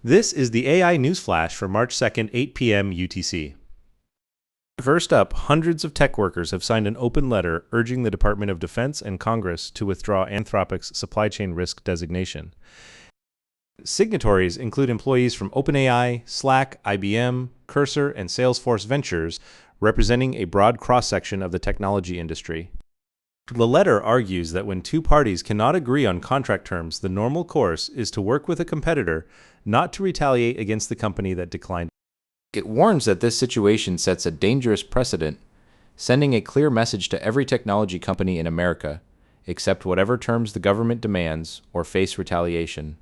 This is the AI News Flash for March 2nd, 8 p.m. UTC. First up, hundreds of tech workers have signed an open letter urging the Department of Defense and Congress to withdraw Anthropic's supply chain risk designation. Signatories include employees from OpenAI, Slack, IBM, Cursor, and Salesforce Ventures, representing a broad cross-section of the technology industry. The letter argues that when two parties cannot agree on contract terms, the normal course is to work with a competitor, not to retaliate against the company that declined. It warns that this situation sets a dangerous precedent, sending a clear message to every technology company in America: accept whatever terms the government demands or face retaliation.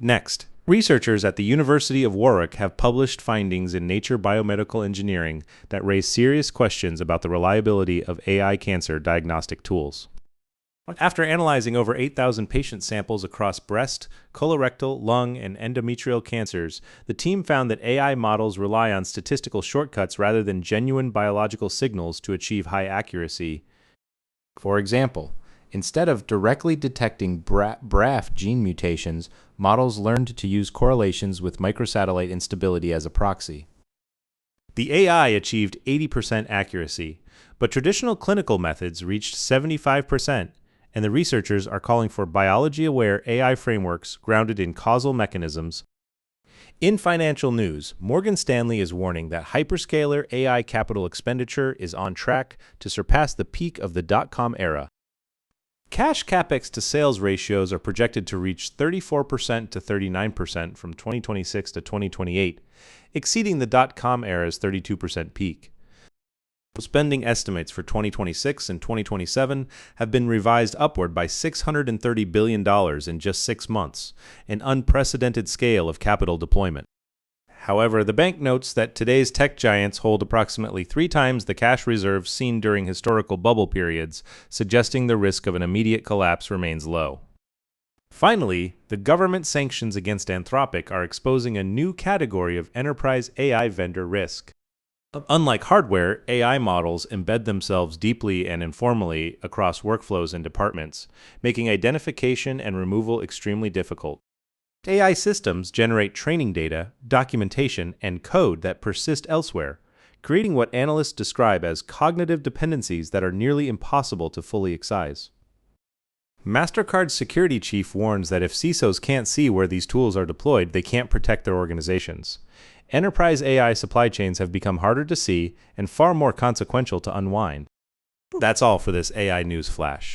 Next, researchers at the University of Warwick have published findings in Nature Biomedical Engineering that raise serious questions about the reliability of AI cancer diagnostic tools. After analyzing over 8,000 patient samples across breast, colorectal, lung, and endometrial cancers, the team found that AI models rely on statistical shortcuts rather than genuine biological signals to achieve high accuracy. For example, instead of directly detecting BRAF gene mutations, models learned to use correlations with microsatellite instability as a proxy. The AI achieved 80% accuracy, but traditional clinical methods reached 75%, and the researchers are calling for biology-aware AI frameworks grounded in causal mechanisms. In financial news, Morgan Stanley is warning that hyperscaler AI capital expenditure is on track to surpass the peak of the dot-com era. Cash CapEx to sales ratios are projected to reach 34% to 39% from 2026 to 2028, exceeding the dot-com era's 32% peak. Spending estimates for 2026 and 2027 have been revised upward by $630 billion in just 6 months, an unprecedented scale of capital deployment. However, the bank notes that today's tech giants hold approximately 3 times the cash reserves seen during historical bubble periods, suggesting the risk of an immediate collapse remains low. Finally, the government sanctions against Anthropic are exposing a new category of enterprise AI vendor risk. Unlike hardware, AI models embed themselves deeply and informally across workflows and departments, making identification and removal extremely difficult. AI systems generate training data, documentation, and code that persist elsewhere, creating what analysts describe as cognitive dependencies that are nearly impossible to fully excise. MasterCard's security chief warns that if CISOs can't see where these tools are deployed, they can't protect their organizations. Enterprise AI supply chains have become harder to see and far more consequential to unwind. That's all for this AI News Flash.